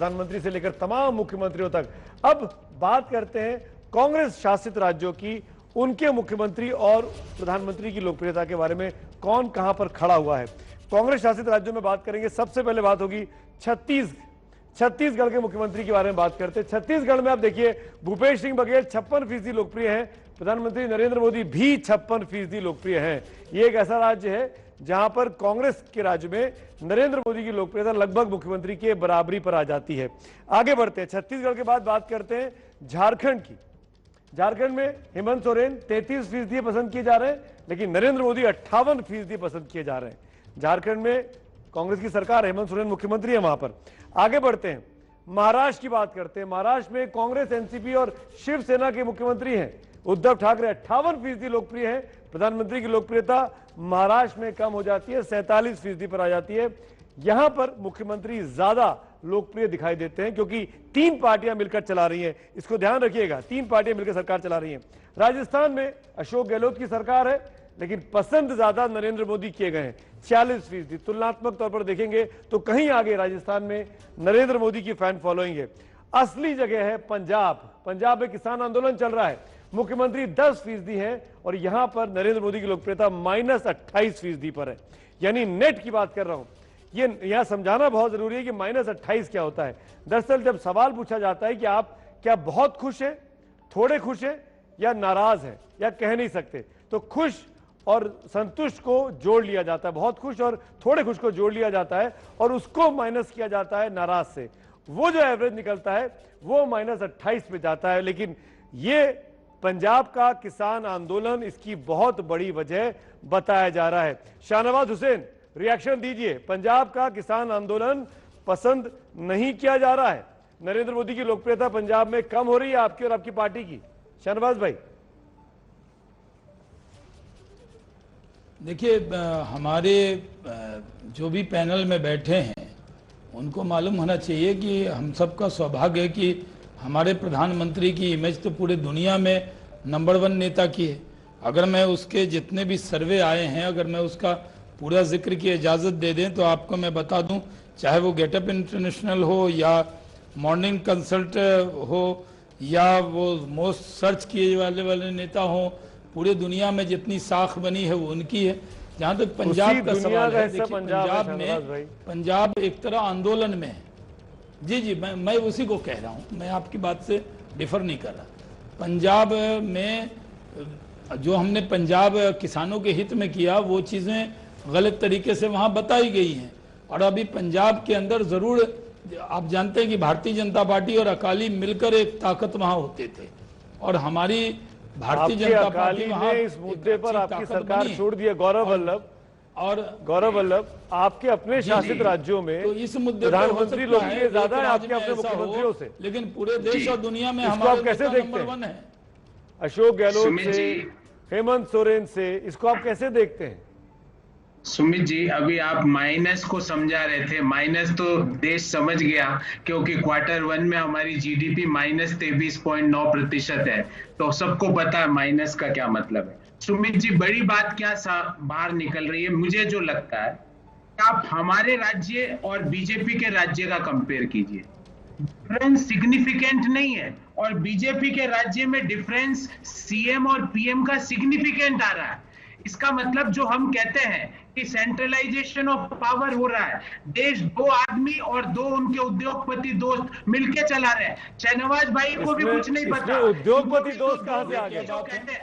प्रधानमंत्री से लेकर तमाम मुख्यमंत्रियों तक। अब बात करते हैं कांग्रेस शासित राज्यों की, उनके मुख्यमंत्री और प्रधानमंत्री की लोकप्रियता के बारे में कौन कहां पर खड़ा हुआ है। कांग्रेस शासित राज्यों में बात करेंगे। सबसे पहले बात होगी छत्तीसगढ़ के मुख्यमंत्री के बारे में बात करते हैं। छत्तीसगढ़ में आप देखिए, भूपेश सिंह बघेल 56% लोकप्रिय हैं। प्रधानमंत्री नरेंद्र मोदी भी 56% लोकप्रिय हैं। ये एक ऐसा राज्य है जहां पर कांग्रेस के राज्य में नरेंद्र मोदी की लोकप्रियता लगभग मुख्यमंत्री के बराबरी पर आ जाती है। आगे बढ़ते हैं, छत्तीसगढ़ के बाद बात करते हैं झारखंड की। झारखंड में हेमंत सोरेन 33% पसंद किए जा रहे हैं, लेकिन नरेंद्र मोदी 58% पसंद किए जा रहे हैं। झारखंड में कांग्रेस की सरकार, हेमंत सोरेन मुख्यमंत्री है वहां पर। आगे बढ़ते हैं, महाराष्ट्र की बात करते हैं। महाराष्ट्र में कांग्रेस, एनसीपी और शिवसेना के मुख्यमंत्री हैं। उद्धव ठाकरे 58% लोकप्रिय हैं। प्रधानमंत्री की लोकप्रियता महाराष्ट्र में कम हो जाती है, 47% पर आ जाती है। यहां पर मुख्यमंत्री ज्यादा लोकप्रिय दिखाई देते हैं क्योंकि 3 पार्टियां मिलकर चला रही हैं। इसको ध्यान रखिएगा, 3 पार्टियां मिलकर सरकार चला रही हैं। राजस्थान में अशोक गहलोत की सरकार है, लेकिन पसंद ज्यादा नरेंद्र मोदी किए गए हैं, 46%। तुलनात्मक तौर पर देखेंगे तो कहीं आगे राजस्थान में नरेंद्र मोदी की फैन फॉलोइंग है। असली जगह है पंजाब। पंजाब में किसान आंदोलन चल रहा है, मुख्यमंत्री 10% है और यहां पर नरेंद्र मोदी की लोकप्रियता -28% पर है। यानी नेट की बात कर रहा हूं। ये यहां समझाना बहुत जरूरी है कि -28 क्या होता है। दरअसल जब सवाल पूछा जाता है कि आप क्या बहुत खुश हैं, थोड़े खुश हैं या नाराज हैं या कह नहीं सकते, तो खुश और संतुष्ट को जोड़ लिया जाता है, बहुत खुश और थोड़े खुश को जोड़ लिया जाता है और उसको माइनस किया जाता है नाराज से। वो जो एवरेज निकलता है वो -28 पे जाता है। लेकिन ये पंजाब का किसान आंदोलन इसकी बहुत बड़ी वजह बताया जा रहा है। शाहनवाज हुसैन, रिएक्शन दीजिए। पंजाब का किसान आंदोलन पसंद नहीं किया जा रहा है, नरेंद्र मोदी की लोकप्रियता पंजाब में कम हो रही है आपकी और आपकी पार्टी की। शाहनवाज भाई, देखिए, हमारे जो भी पैनल में बैठे हैं उनको मालूम होना चाहिए कि हम सबका सौभाग्य है कि हमारे प्रधानमंत्री की इमेज तो पूरे दुनिया में नंबर 1 नेता की है। अगर मैं उसके जितने भी सर्वे आए हैं, अगर मैं उसका पूरा जिक्र की इजाज़त दे दें तो आपको मैं बता दूं, चाहे वो गेटअप इंटरनेशनल हो या मॉर्निंग कंसल्ट हो या वो मोस्ट सर्च किए वाले नेता हो, पूरे दुनिया में जितनी साख बनी है वो उनकी है। जहां तक पंजाब का सवाल है, देखिए पंजाब एक तरह आंदोलन में है। जी, मैं उसी को कह रहा हूं, मैं आपकी बात से डिफर नहीं कर रहा। पंजाब में जो हमने पंजाब किसानों के हित में किया वो चीजें गलत तरीके से वहां बताई गई हैं। और अभी पंजाब के अंदर जरूर आप जानते हैं कि भारतीय जनता पार्टी और अकाली मिलकर एक ताकत वहां होते थे और हमारी भारतीय जनता पार्टी वहां इस मुद्दे पर आपकी सरकार छोड़ दी है। गौरव वल्लभ, आपके अपने शासित राज्यों में तो इस मुद्दे प्रधानमंत्री लोकप्रिय ज्यादा है आपके अपने मुख्यमंत्रियों से, लेकिन पूरे देश और दुनिया में हमारा कैसे देखते हैं? अशोक गहलोत से, हेमंत सोरेन से, इसको आप कैसे देखते हैं? सुमित जी, अभी आप माइनस को समझा रहे थे। माइनस तो देश समझ गया क्योंकि Q1 में हमारी जीडीपी -23.9% है, तो सबको पता है माइनस का क्या मतलब है। सुमित जी, बड़ी बात क्या बाहर निकल रही है, मुझे जो लगता है आप हमारे राज्य और बीजेपी के राज्य का कंपेयर कीजिए। डिफरेंस सिग्निफिकेंट नहीं है और बीजेपी के राज्य में डिफरेंस सीएम और पीएम का सिग्निफिकेंट आ रहा है। इसका मतलब जो हम कहते हैं कि सेंट्रलाइजेशन ऑफ पावर हो रहा है, देश 2 आदमी और 2 उनके उद्योगपति दोस्त मिलके चला रहे हैं। शाहनवाज भाई को भी कुछ नहीं पता उद्योगपति दोस्त कहां से आ गए?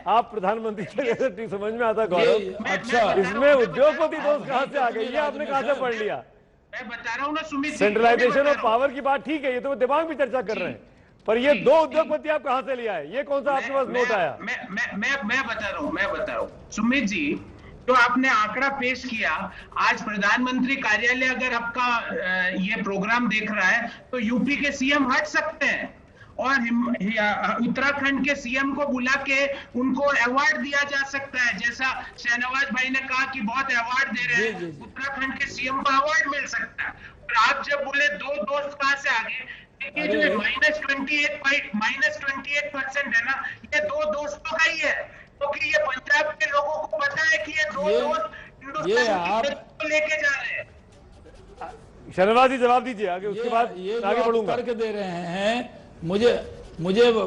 आप प्रधानमंत्री समझ में आता गौरव? अच्छा, इसमें उद्योगपति दोस्त कहां से आ गए? ये आपने कहां से पढ़ लिया? मैं बता रहा हूं ना सुमित, सेंट्रलाइजेशन ऑफ पावर की बात ठीक है, ये तो दिमाग में चर्चा कर रहे हैं, पर ये 2 उद्योगपति आप कहां से लिया है? ये कौन सा आपके पास नोट आया? मैं बता रहा हूं सुमित जी, तो आपने आंकड़ा पेश किया। आज प्रधानमंत्री कार्यालय अगर आपका ये प्रोग्राम देख रहा है तो यूपी के सीएम हट सकते हैं और उत्तराखंड के सीएम को बुला के उनको अवार्ड दिया जा सकता है। जैसा शाहनवाज भाई ने कहा कि बहुत अवार्ड दे रहे हैं, उत्तराखंड के सीएम को अवार्ड मिल सकता है। और आप जब बोले 2 दोस्त कहां से आ गए, ये जो -28% है ना, ये 2 दोस्तों का ही है, क्योंकि ये पंजाब के लोगों को पता है कि ये 2 दोस्त हिंदुस्तान को लेके जा रहे हैं। शहनवाज जी जवाब दीजिए आगे, उसके बाद ये आगे जो आप बढ़ूंगा। तर्क दे रहे हैं,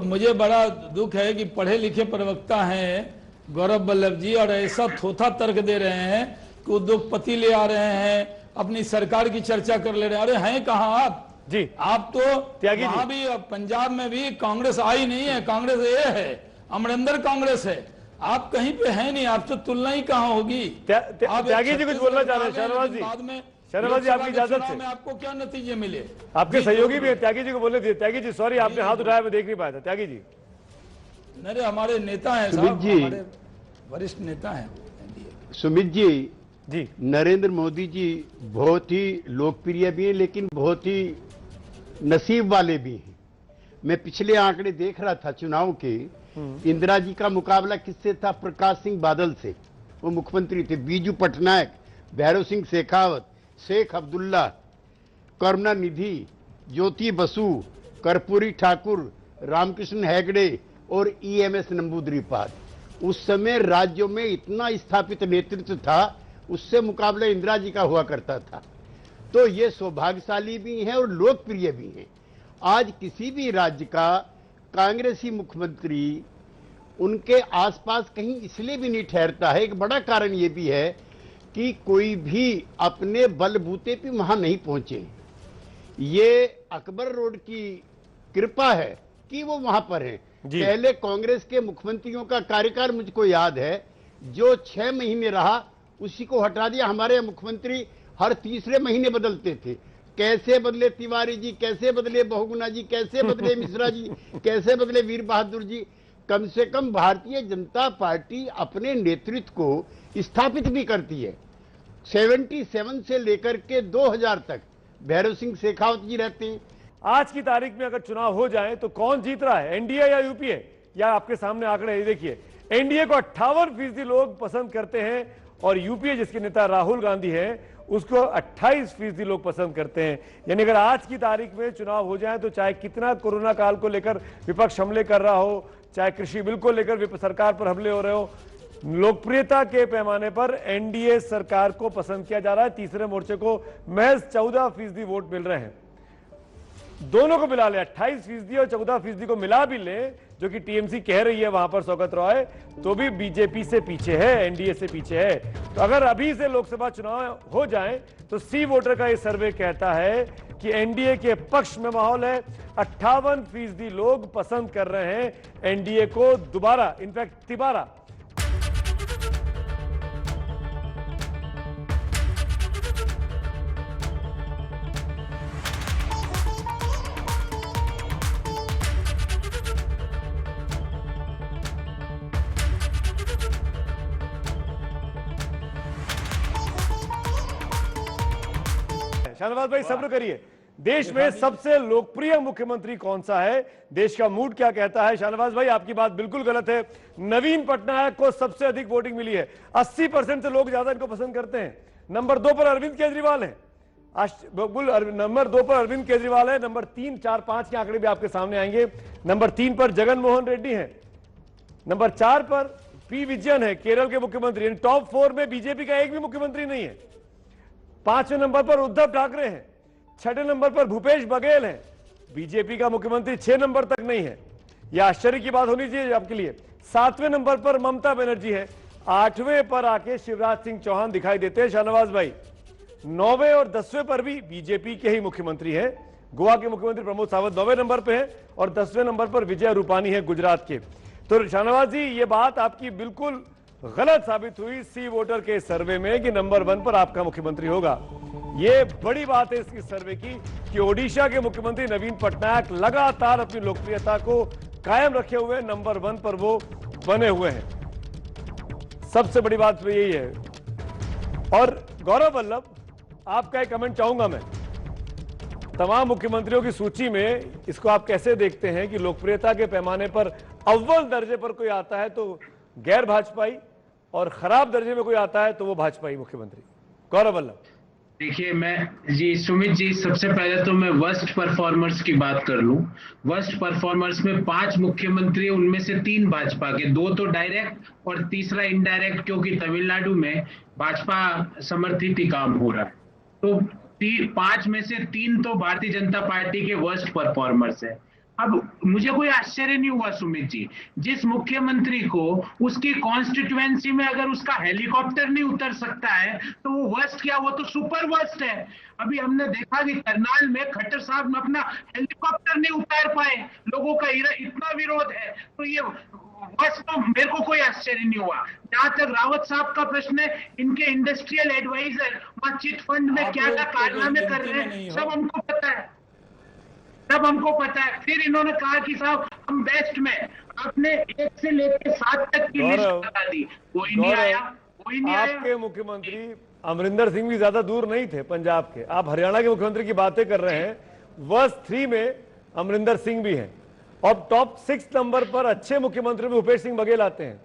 मुझे बड़ा दुख है कि पढ़े लिखे प्रवक्ता हैं गौरव वल्लभ जी, और ऐसा थोथा तर्क दे रहे हैं कि उद्योगपति ले आ रहे हैं, अपनी सरकार की चर्चा कर ले रहे हैं। अरे हैं कहाँ आप जी? आप तो त्यागी जी। वहां भी पंजाब में भी कांग्रेस आई नहीं है, कांग्रेस ये है, अमरिंदर कांग्रेस है, आप कहीं पे है नहीं, आपसे तुलना ही कहाँ होगी। आप त्यागी जी कुछ बोलना चाह रहे हैं शहनवाज जी? बाद में शहनवाज जी आपकी इजाजत से, आपको क्या नतीजे मिले? आपके सहयोगी भी है, त्यागी जी को बोलने दीजिए। त्यागी जी सॉरी, आपने हाथ उठाया, मैं देख नहीं पाया था। त्यागी जी मेरे हमारे नेता हैं सुमित साहब, जी। हमारे वरिष्ठ नेता हैं एनडीए। सुमित जी, जी नरेंद्र मोदी जी बहुत ही लोकप्रिय भी हैं, लेकिन बहुत ही नसीब वाले भी हैं। मैं पिछले आंकड़े देख रहा था चुनाव के, इंदिरा जी का मुकाबला किससे था? प्रकाश सिंह बादल से, वो मुख्यमंत्री थे। बीजू पटनायक, भैरव सिंह शेखावत, शेख अब्दुल्ला, करुणानिधि, ज्योति बसु, कर्पूरी ठाकुर, रामकृष्ण हेगड़े और ईएमएस नंबूदरीपाद। उस समय राज्यों में इतना स्थापित नेतृत्व था, उससे मुकाबला इंदिरा जी का हुआ करता था। तो ये सौभाग्यशाली भी हैं और लोकप्रिय भी हैं। आज किसी भी राज्य का कांग्रेसी मुख्यमंत्री उनके आसपास कहीं इसलिए भी नहीं ठहरता है, एक बड़ा कारण ये भी है कि कोई भी अपने बलबूते पे वहां नहीं पहुंचे। ये अकबर रोड की कृपा है कि वो वहां पर हैं। पहले कांग्रेस के मुख्यमंत्रियों का कार्यकाल मुझको याद है, जो 6 महीने रहा उसी को हटा दिया। हमारे मुख्यमंत्री हर तीसरे महीने बदलते थे। कैसे बदले तिवारी जी, कैसे बदले बहुगुणा जी, कैसे बदले मिश्रा जी, कैसे बदले वीर बहादुर जी। कम से कम भारतीय जनता पार्टी अपने नेतृत्व को स्थापित भी करती है। 77 से लेकर के 2000 तक भैरव सिंह शेखावत जी रहते हैं। आज की तारीख में अगर चुनाव हो जाए तो कौन जीत रहा है, एनडीए या यूपीए? या आपके सामने आंकड़े ये देखिए, एनडीए को 58% लोग पसंद करते हैं और यूपीए जिसके नेता राहुल गांधी हैं उसको 28% लोग पसंद करते हैं। यानी अगर आज की तारीख में चुनाव हो जाए तो चाहे कितना कोरोना काल को लेकर विपक्ष हमले कर रहा हो, चाहे कृषि बिल को लेकर सरकार पर हमले हो रहे हो, लोकप्रियता के पैमाने पर एनडीए सरकार को पसंद किया जा रहा है। तीसरे मोर्चे को महज 14% वोट मिल रहे हैं। दोनों को मिला ले 28% और 14% को मिला भी ले, जो कि टीएमसी कह रही है वहां पर सौगत रॉय, तो भी बीजेपी से पीछे है, एनडीए से पीछे है। तो अगर अभी से लोकसभा चुनाव हो जाए तो सी वोटर का ये सर्वे कहता है कि एनडीए के पक्ष में माहौल है। 58% लोग पसंद कर रहे हैं एनडीए को दोबारा, इनफैक्ट तिबारा। शाहनवाज भाई सब्र करिए, देश में सबसे लोकप्रिय मुख्यमंत्री कौन सा है, देश का मूड क्या कहता है? शाहनवाज भाई आपकी बात बिल्कुल गलत है। नवीन पटनायक को सबसे अधिक वोटिंग मिली है, 80% से लोग ज्यादा इनको पसंद करते हैं। नंबर 2 पर अरविंद केजरीवाल है, नंबर 2 पर अरविंद केजरीवाल है। नंबर 3, 4, 5 के आंकड़े भी आपके सामने आएंगे। नंबर 3 पर जगन मोहन रेड्डी है। नंबर 4 पर पी विजयन है, केरल के मुख्यमंत्री। टॉप 4 में बीजेपी का एक भी मुख्यमंत्री नहीं है। 5वें नंबर पर उद्धव ठाकरे हैं। 6ठे नंबर पर भूपेश बघेल हैं, बीजेपी का मुख्यमंत्री 6 नंबर तक नहीं है। यह आश्चर्य की बात होनी चाहिए आपके लिए। 7वें नंबर पर ममता बनर्जी है। 8वें पर आके शिवराज सिंह चौहान दिखाई देते हैं शाहनवाज भाई। 9वें और 10वें पर भी बीजेपी के ही मुख्यमंत्री हैं। गोवा के मुख्यमंत्री प्रमोद सावंत 9वें नंबर पे हैं और 10वें नंबर पर विजय रूपानी है गुजरात के। तो शाहनवाज जी ये बात आपकी बिल्कुल गलत साबित हुई सी वोटर के सर्वे में कि नंबर 1 पर आपका मुख्यमंत्री होगा। ये बड़ी बात है इस सर्वे की कि ओडिशा के मुख्यमंत्री नवीन पटनायक लगातार अपनी लोकप्रियता को कायम रखे हुए नंबर 1 पर वो बने हुए हैं। सबसे बड़ी बात तो यही है। और गौरव वल्लभ आपका एक कमेंट चाहूंगा मैं, तमाम मुख्यमंत्रियों की सूची में इसको आप कैसे देखते हैं कि लोकप्रियता के पैमाने पर अव्वल दर्जे पर कोई आता है तो गैर भाजपाई और खराब दर्जे में कोई आता है तो वो भाजपाई मुख्यमंत्री? गौरव वल्लभ देखिए, मैं जी सुमित जी, सबसे पहले तो मैं वर्स्ट परफॉर्मर्स की बात कर लूं। वर्स्ट परफॉर्मर्स में 5 मुख्यमंत्री, उनमें से 3 भाजपा के, 2 तो डायरेक्ट और तीसरा इनडायरेक्ट, क्योंकि तमिलनाडु में भाजपा समर्थित ही काम हो रहा है। तो 5 में से 3 तो भारतीय जनता पार्टी के वर्स्ट परफॉर्मर्स है। अब मुझे कोई आश्चर्य नहीं हुआ सुमित जी, जिस मुख्यमंत्री को उसकी कॉन्स्टिट्यूएंसी में अगर उसका हेलीकॉप्टर नहीं उतर सकता है तो वो वर्स्ट क्या, वो तो सुपर वर्स्ट है। अभी हमने देखा कि करनाल में खट्टर साहब अपना हेलीकॉप्टर नहीं उतार पाए, लोगों का इतना विरोध है, तो ये वर्स्ट तो मेरे को कोई आश्चर्य नहीं हुआ। जहां तक रावत साहब का प्रश्न है, इनके इंडस्ट्रियल एडवाइजर वहां चिट फंड में क्या क्या कारनामे कर रहे हैं सब हमको पता है, सब हमको पता है। फिर इन्होंने कहा कि साहब हम बेस्ट में, आपने 1 से लेकर 7 तक की लिस्ट बता दी, कोई नहीं आया, कोई नहीं आया। आपके मुख्यमंत्री अमरिंदर सिंह भी ज्यादा दूर नहीं थे पंजाब के, आप हरियाणा के मुख्यमंत्री की बातें कर रहे हैं। वर्ष 3 में अमरिंदर सिंह भी हैं और टॉप 6 नंबर पर अच्छे मुख्यमंत्री भूपेश सिंह बघेल आते हैं,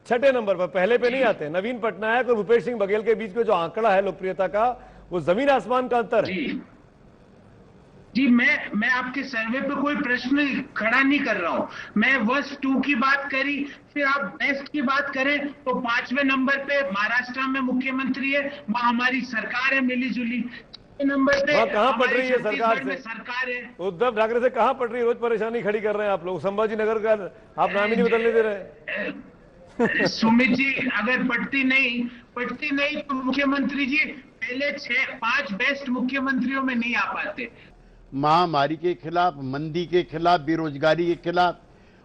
6ठे नंबर पर, पहले पे नहीं आते। नवीन पटनायक और भूपेश सिंह बघेल के बीच में जो आंकड़ा है लोकप्रियता का, वो जमीन आसमान का अंतर है। जी मैं आपके सर्वे पे कोई प्रश्न खड़ा नहीं कर रहा हूं, मैं वर्ष 2 की बात करी, फिर आप बेस्ट की बात करें तो 5वें नंबर पे महाराष्ट्र में मुख्यमंत्री है, वहां हमारी सरकार है मिली जुली। नंबर पे कहां पड़ रही है सरकार से, सरकार है उद्धव ठाकरे से कहां पड़ रही है, रोज परेशानी खड़ी कर रहे हैं आप लोग। संभाजी नगर का आप नाम ही नहीं बदलने दे रहे। सुमित जी अगर पढ़ती नहीं तो मुख्यमंत्री जी पहले 5 बेस्ट मुख्यमंत्रियों में नहीं आ पाते। महामारी के खिलाफ, मंदी के खिलाफ, बेरोजगारी के खिलाफ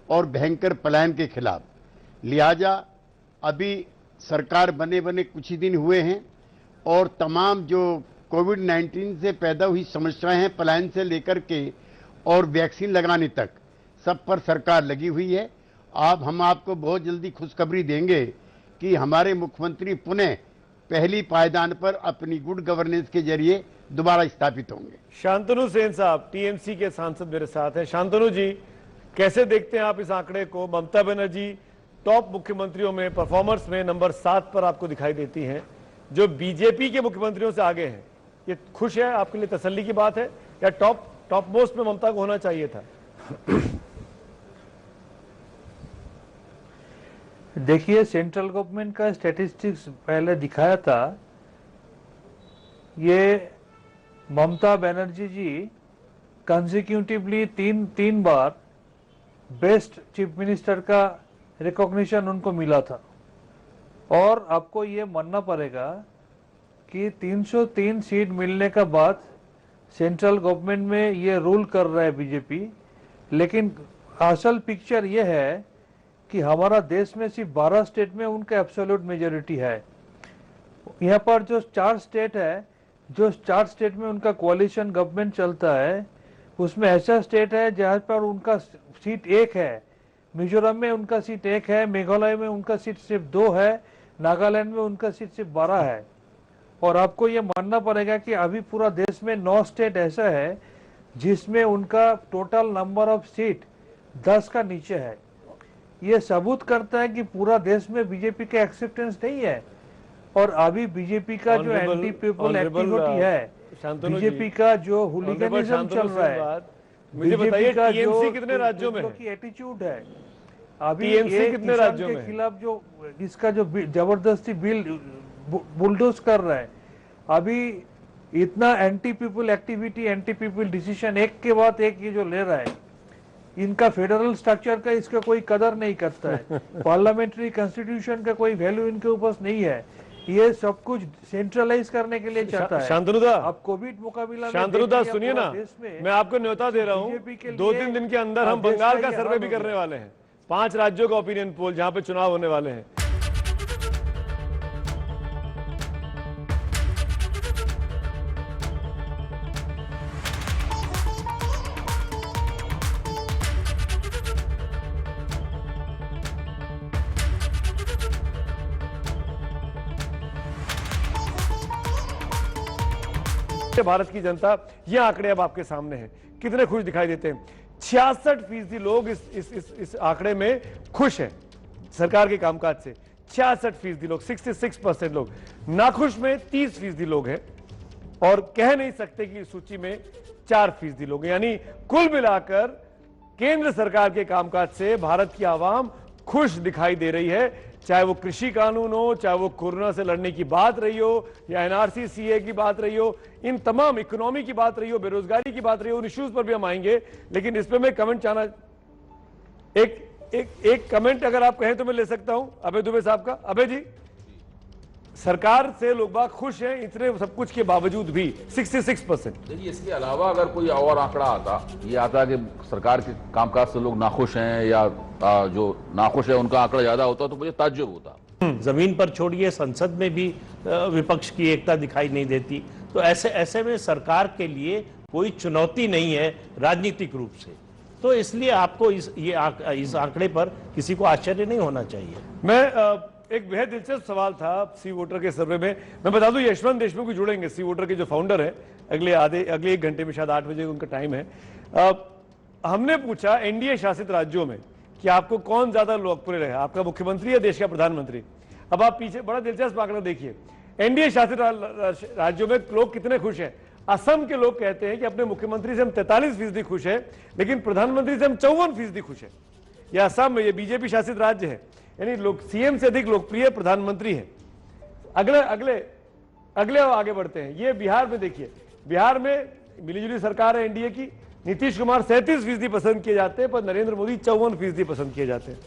और भयंकर पलायन के खिलाफ। लिहाजा अभी सरकार बने कुछ ही दिन हुए हैं और तमाम जो कोविड-19 से पैदा हुई समस्याएं हैं, पलायन से लेकर के और वैक्सीन लगाने तक, सब पर सरकार लगी हुई है। हम आपको बहुत जल्दी खुशखबरी देंगे कि हमारे मुख्यमंत्री पुनः पहली पायदान पर अपनी गुड गवर्नेंस के जरिए दोबारा स्थापित होंगे। शांतनु सेन साहब टीएमसी के सांसद मेरे साथ हैं। शांतनु जी, कैसे देखते हैं आप इस आंकड़े को? ममता बनर्जी टॉप मुख्यमंत्रियों में, परफॉर्मर्स में नंबर 7 पर आपको दिखाई देती हैं, जो बीजेपी के मुख्यमंत्रियों से आगे हैं। ये खुश है, आपके लिए तसल्ली की बात है, या टॉप मोस्ट में ममता को होना चाहिए था? देखिए, सेंट्रल गवर्नमेंट का स्टैटिस्टिक्स पहले दिखाया था, ये ममता बनर्जी जी कंसेक्यूटिवली तीन बार बेस्ट चीफ मिनिस्टर का रिकॉग्निशन उनको मिला था। और आपको ये मानना पड़ेगा कि 303 सीट मिलने के बाद सेंट्रल गवर्नमेंट में ये रूल कर रहा है बीजेपी। लेकिन असल पिक्चर ये है कि हमारा देश में सिर्फ 12 स्टेट में उनका एब्सोल्यूट मेजोरिटी है। यहाँ पर जो 4 स्टेट है, जो 4 स्टेट में उनका कोalition गवर्नमेंट चलता है, उसमें ऐसा स्टेट है जहाँ पर उनका सीट 1 है। मिजोरम में उनका सीट 1 है, मेघालय में उनका सीट सिर्फ 2 है, नागालैंड में उनका सीट सिर्फ 12 है। और आपको ये मानना पड़ेगा कि अभी पूरा देश में 9 स्टेट ऐसा है जिसमें उनका टोटल नंबर ऑफ सीट 10 का नीचे है। ये सबूत करता है कि पूरा देश में बीजेपी का एक्सेप्टेंस नहीं है। और अभी बीजेपी का जो एंटी पीपल एक्टिविटी है, बीजेपी का जो हुलिगनिज्म चल रहा है, मुझे बताइए टीएमसी कितने राज्यों में है? एटीट्यूड है अभी टीएमसी कितने राज्यों में के खिलाफ जो इसका जो जबरदस्ती बिल बुलडोज कर रहा है, अभी इतना anti people activity, anti people decision एक के बाद एक ये जो ले रहा है, इनका फेडरल स्ट्रक्चर का इसका कोई कदर नहीं करता है। पार्लियामेंट्री कॉन्स्टिट्यूशन का कोई वैल्यू इनके ऊपर नहीं है। ये सब कुछ सेंट्रलाइज करने के लिए चाहता है। शांतनुदा, अब कोविड मुकाबला, शांतनुदा सुनिए ना, मैं आपको न्योता दे रहा हूँ, 2-3 दिन के अंदर हम बंगाल का सर्वे भी करने वाले हैं, 5 राज्यों का ओपिनियन पोल जहां पे चुनाव होने वाले हैं। भारत की जनता, ये आंकड़े अब आपके सामने हैं, कितने खुश दिखाई देते हैं। 66% लोग इस आंकड़े में खुश हैं सरकार के कामकाज से। 66% लोग, 66% लोग। नाखुश में 30% लोग हैं और कह नहीं सकते कि इस सूची में 4% लोग हैं। यानी कुल मिलाकर केंद्र सरकार के कामकाज से भारत की आवाम खुश दिखाई दे रही है, चाहे वो कृषि कानून हो, चाहे वो कोरोना से लड़ने की बात रही हो, या एनआरसी सीए की बात रही हो, इन तमाम इकोनॉमी की बात रही हो, बेरोजगारी की बात रही हो, उन इश्यूज पर भी हम आएंगे। लेकिन इस पे मैं कमेंट चाहना, एक कमेंट अगर आप कहें तो मैं ले सकता हूं अभय दुबे साहब का। अभय जी, सरकार से लोग बाग खुश हैं इतने सब कुछ के बावजूद भी 66%। देखिए, इसके अलावा अगर कोई और आंकड़ा आता, ये आता कि सरकार के कामकाज से लोग नाखुश हैं या जो नाखुश है उनका आंकड़ा ज्यादा होता तो मुझे ताज्जुब होता। जमीन पर छोड़िए, संसद में भी विपक्ष की एकता दिखाई नहीं देती। तो ऐसे में सरकार के लिए कोई चुनौती नहीं है राजनीतिक रूप से। तो इसलिए आपको इस आंकड़े पर किसी को आश्चर्य नहीं होना चाहिए। मैं एक बेहद दिलचस्प सवाल था सी वोटर के सर्वे में। मैं बता दूं, यशवंत देशमुख भी जुड़ेंगे, सी वोटर के जो फाउंडर हैं, अगले 1 घंटे में, शायद 8 बजे उनका टाइम है। हमने पूछा एनडीए शासित राज्यों में कि आपको कौन ज्यादा लोकप्रिय रहा, आपका मुख्यमंत्री या देश का प्रधानमंत्री। अब आप पीछे बड़ा दिलचस्प आंकड़ा देखिए, एनडीए शासित राज्यों में लोग कितने खुश हैं। असम के लोग कहते हैं कि अपने मुख्यमंत्री से हम 43% खुश हैं, लेकिन प्रधानमंत्री से हम 54% खुश हैं। यह असम में, ये बीजेपी शासित राज्य है, यानी लोग सीएम से अधिक लोकप्रिय प्रधानमंत्री है। अगले आगे बढ़ते हैं, ये बिहार में देखिए, बिहार में मिलीजुली सरकार है एनडीए की, नीतीश कुमार 37% पसंद किए जाते हैं, पर नरेंद्र मोदी 54% पसंद किए जाते हैं।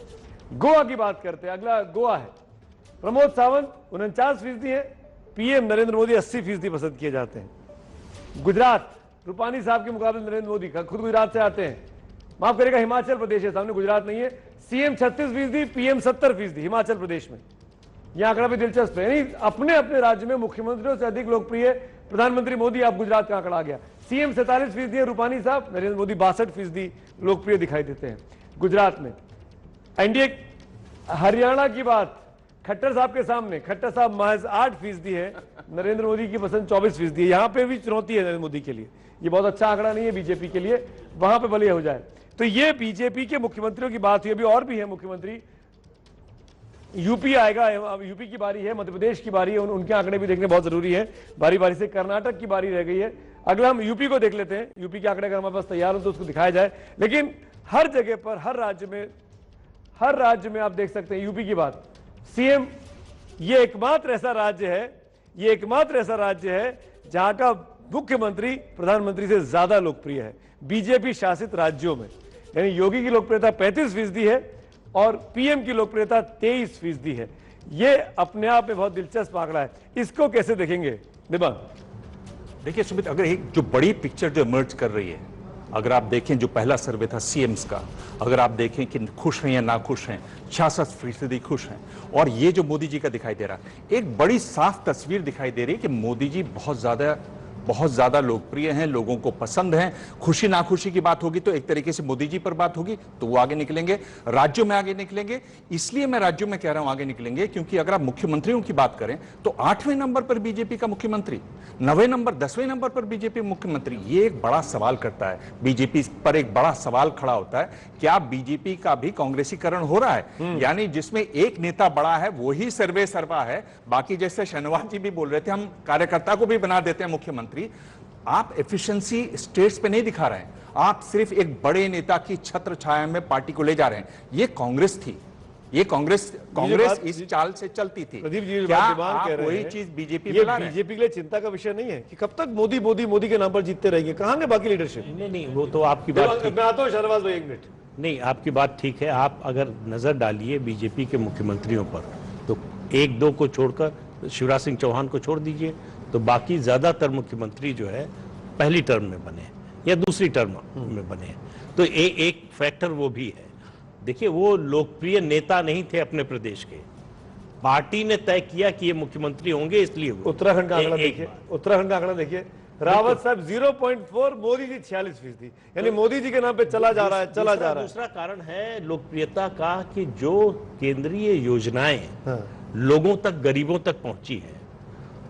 गोवा की बात करते हैं, अगला गोवा है, प्रमोद सावंत 49% है, पीएम नरेंद्र मोदी 80% पसंद किए जाते हैं। गुजरात, रूपानी साहब के मुकाबले नरेंद्र मोदी का, खुद गुजरात से आते हैं, माफ करेगा हिमाचल प्रदेश है सामने, गुजरात नहीं है। सीएम 36%, पीएम 70% हिमाचल प्रदेश में। यह आंकड़ा भी दिलचस्प है, यानी अपने अपने राज्य में मुख्यमंत्रियों से अधिक लोकप्रिय प्रधानमंत्री मोदी। आप गुजरात का आंकड़ा आ गया, सीएम 47% है रूपानी साहब, नरेंद्र मोदी 62% लोकप्रिय दिखाई देते हैं गुजरात में। एनडीए हरियाणा की बात, खट्टर साहब के सामने, खट्टर साहब महज 8% है, नरेंद्र मोदी की पसंद 24% है। यहां पे भी चुनौती है नरेंद्र मोदी के लिए, ये बहुत अच्छा आंकड़ा नहीं है बीजेपी के लिए, वहां पे भले हो जाए। तो ये बीजेपी के मुख्यमंत्रियों की बात हुई। अभी और भी है मुख्यमंत्री, यूपी आएगा, अब यूपी की बारी है, मध्य प्रदेश की बारी है, उनके आंकड़े भी देखने बहुत जरूरी है। बारी बारी से कर्नाटक की बारी रह गई है। अगला हम यूपी को देख लेते हैं, यूपी के आंकड़े अगर हमारे पास तैयार हो तो उसको दिखाया जाए। लेकिन हर जगह पर, हर राज्य में आप देख सकते हैं यूपी की बात, सीएम, ये एकमात्र ऐसा राज्य है जहां का मुख्यमंत्री प्रधानमंत्री से ज्यादा लोकप्रिय है बीजेपी शासित राज्यों में। यानी योगी की लोकप्रियता 35% है और पीएम की लोकप्रियता 23% है। ये अपने आप में बहुत दिलचस्प आंकड़ा है, इसको कैसे देखेंगे दिमाग? देखिए सुमित, अगर एक जो बड़ी पिक्चर जो इमर्ज कर रही है, अगर आप देखें जो पहला सर्वे था सीएम्स का, अगर आप देखें कि खुश हैं या ना खुश हैं, 66% खुश हैं, और ये जो मोदी जी का दिखाई दे रहा है, एक बड़ी साफ तस्वीर दिखाई दे रही है कि मोदी जी बहुत ज्यादा लोकप्रिय हैं, लोगों को पसंद हैं। खुशी नाखुशी की बात होगी तो एक तरीके से मोदी जी पर बात होगी तो वो आगे निकलेंगे, राज्यों में आगे निकलेंगे। इसलिए मैं राज्यों में कह रहा हूं आगे निकलेंगे क्योंकि अगर आप मुख्यमंत्रियों की बात करें तो 8वें नंबर पर बीजेपी का मुख्यमंत्री, 9वें नंबर 10वें नंबर पर बीजेपी मुख्यमंत्री। ये एक बड़ा सवाल करता है, बीजेपी पर एक बड़ा सवाल खड़ा होता है, क्या बीजेपी का भी कांग्रेसीकरण हो रहा है? यानी जिसमें एक नेता बड़ा है वही सर्वे सर्वा है, बाकी जैसे शहनवाज जी भी बोल रहे थे हम कार्यकर्ता को भी बना देते हैं मुख्यमंत्री। आप एफिशिएंसी स्टेट्स पे नहीं दिखा रहे हैं, आप सिर्फ एक बड़े नेता की छत्र छाया में पार्टी को ले जा रहे हैं। ये कांग्रेस थी, ये कांग्रेस इस चाल से चलती थी। प्रदीप जी क्या आप वही चीज बीजेपी ये बीजेपी के लिए चिंता का विषय नहीं है कि कब तक मोदी मोदी मोदी के नाम पर जीतते रहेंगे? कहां है बाकी लीडरशिप? नहीं, वो तो आपकी बात ठीक। मैं आता हूं शहनवाज भाई, 1 मिनट। नहीं, आपकी बात ठीक है। आप अगर नजर डालिए बीजेपी के मुख्यमंत्रियों पर तो 1-2 को छोड़कर, शिवराज सिंह चौहान को छोड़ दीजिए, तो बाकी ज्यादातर मुख्यमंत्री जो है पहली टर्म में बने या दूसरी टर्म में बने। तो एक फैक्टर वो भी है। देखिए, वो लोकप्रिय नेता नहीं थे अपने प्रदेश के, पार्टी ने तय किया कि ये मुख्यमंत्री होंगे, इसलिए उत्तराखंड का आंकड़ा देखिए, उत्तराखंड का आंकड़ा देखिए, रावत साहब 0.4, मोदी जी 46%, यानी मोदी जी के नाम पे चला जा रहा है। दूसरा कारण है लोकप्रियता का कि जो केंद्रीय योजनाएं लोगों तक, गरीबों तक पहुंची है,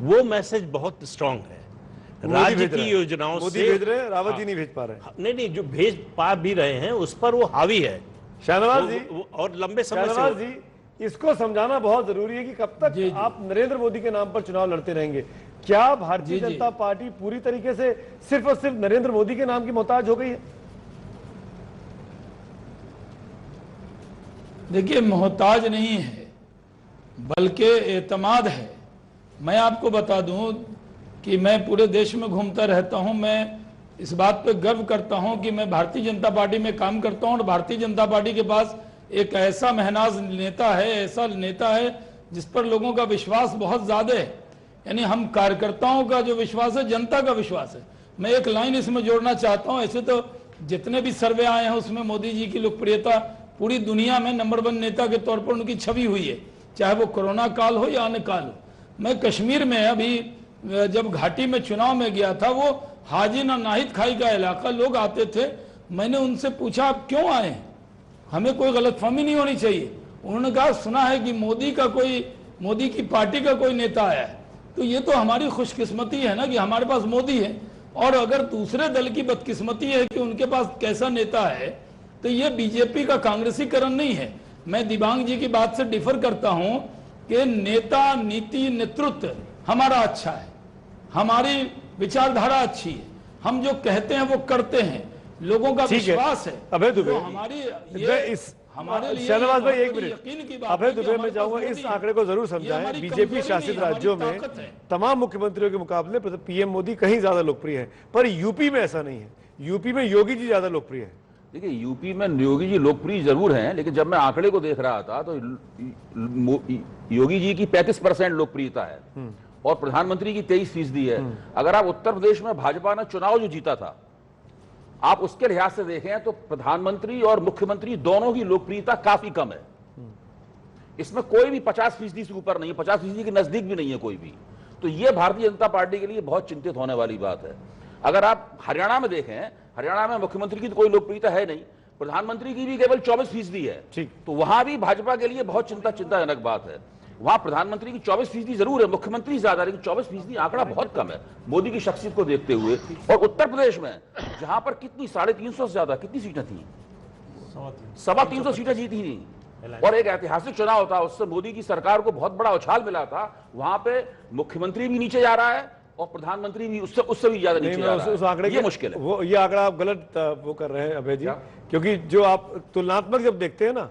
वो मैसेज बहुत स्ट्रांग है। राज्य की योजनाओं मोदी से भेज रहे हैं, रावत जी नहीं भेज पा रहे हैं। नहीं, जो भेज पा भी रहे हैं उस पर वो हावी है शहनवाज जी, और लंबे समय से। शहनवाज जी, इसको समझाना बहुत जरूरी है कि कब तक आप नरेंद्र मोदी के नाम पर चुनाव लड़ते रहेंगे। क्या भारतीय जनता पार्टी पूरी तरीके से सिर्फ और सिर्फ नरेंद्र मोदी के नाम की मोहताज हो गई है? देखिए, मोहताज नहीं है बल्कि एतमाद है। मैं आपको बता दूं कि मैं पूरे देश में घूमता रहता हूं। मैं इस बात पे गर्व करता हूं कि मैं भारतीय जनता पार्टी में काम करता हूं और भारतीय जनता पार्टी के पास एक ऐसा महनाज नेता है, ऐसा नेता है जिस पर लोगों का विश्वास बहुत ज्यादा है। यानी हम कार्यकर्ताओं का जो विश्वास है, जनता का विश्वास है। मैं एक लाइन इसमें जोड़ना चाहता हूं, ऐसे तो जितने भी सर्वे आए हैं उसमें मोदी जी की लोकप्रियता पूरी दुनिया में नंबर 1 नेता के तौर पर उनकी छवि हुई है, चाहे वो कोरोना काल हो या अन्य काल हो। मैं कश्मीर में अभी जब घाटी में चुनाव में गया था, वो हाजी नाहिद खाई का इलाका, लोग आते थे, मैंने उनसे पूछा आप क्यों आए हैं, हमें कोई गलतफहमी नहीं होनी चाहिए। उन्होंने कहा सुना है कि मोदी की पार्टी का कोई नेता आया है। तो ये तो हमारी खुशकिस्मती है ना कि हमारे पास मोदी है, और अगर दूसरे दल की बदकिस्मती है कि उनके पास कैसा नेता है, तो ये बीजेपी का कांग्रेसीकरण नहीं है। मैं दिबांग जी की बात से डिफर करता हूं कि नेता, नीति, नेतृत्व हमारा अच्छा है, हमारी विचारधारा अच्छी है, हम जो कहते हैं वो करते हैं, लोगों का विश्वास है। अभय दुबे, तो हमारी हमारे लिए शहनवाज भाई एक यकीन की मिनट, बात अभय है कि दुबे, मैं हमारे चाहूंगा पास इस मोदी है। आंकड़े को जरूर ये समझाएं। हमारी बीजेपी कमजोरी शासित नहीं, राज्यों हमारी में ताकत है। तमाम मुख्यमंत्रियों के मुकाबले पीएम मोदी कहीं ज्यादा लोकप्रिय है, पर यूपी में ऐसा नहीं है। यूपी में योगी जी ज्यादा लोकप्रिय है। देखिए, यूपी में योगी जी लोकप्रिय जरूर हैं, लेकिन जब मैं आंकड़े को देख रहा था तो योगी जी की 35% लोकप्रियता है और प्रधानमंत्री की 23% है। अगर आप उत्तर प्रदेश में भाजपा ने चुनाव जो जीता था, आप उसके लिहाज से देखें तो प्रधानमंत्री और मुख्यमंत्री दोनों की लोकप्रियता काफी कम है। इसमें कोई भी 50% से ऊपर नहीं है, 50% के नजदीक भी नहीं है कोई भी। तो यह भारतीय जनता पार्टी के लिए बहुत चिंतित होने वाली बात है। अगर आप हरियाणा में देखें, हरियाणा में मुख्यमंत्री की तो कोई लोकप्रियता है नहीं, प्रधानमंत्री की भी केवल 24% है। ठीक। तो वहां भी भाजपा के लिए बहुत चिंताजनक बात है। वहां प्रधानमंत्री की 24% जरूर है, मुख्यमंत्री ज्यादा, लेकिन 24% आंकड़ा बहुत कम है मोदी की शख्सियत को देखते हुए। और उत्तर प्रदेश में जहां पर कितनी 350 से ज्यादा कितनी सीटें थी, 350 सीटें जीती थी, और एक ऐतिहासिक चुनाव था, उससे मोदी की सरकार को बहुत बड़ा उछाल मिला था। वहां पे मुख्यमंत्री भी नीचे जा रहा है और प्रधानमंत्री भी उससे भी ज्यादा नीचे जा रहा है। उस आंकड़े ये मुश्किल है। वो ये आंकड़ा आप गलत वो कर रहे हैं अभय जी, क्योंकि जो आप तुलनात्मक जब देखते हैं ना,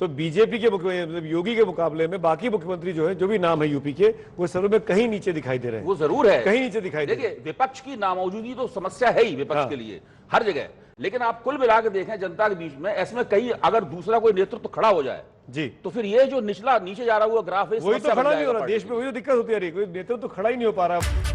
तो बीजेपी के मतलब योगी के मुकाबले में बाकी मुख्यमंत्री जो है, जो भी नाम है यूपी के, वो सर्वे में कहीं नीचे दिखाई दे रहे हैं। वो जरूर है, कहीं नीचे दिखाई दे रहे हैं। देखिए, विपक्ष की नामौजूदगी तो समस्या है ही विपक्ष के लिए हर जगह, लेकिन आप कुल मिला के देखें जनता के बीच में, ऐसे में कहीं अगर दूसरा कोई नेतृत्व खड़ा हो जाए जी, तो फिर ये जो निचला नीचे जा रहा हुआ ग्राफ है, वही तो खड़ा नहीं हो रहा देश में, वही तो दिक्कत होती है। कोई नेतृत्व तो खड़ा ही नहीं हो पा रहा।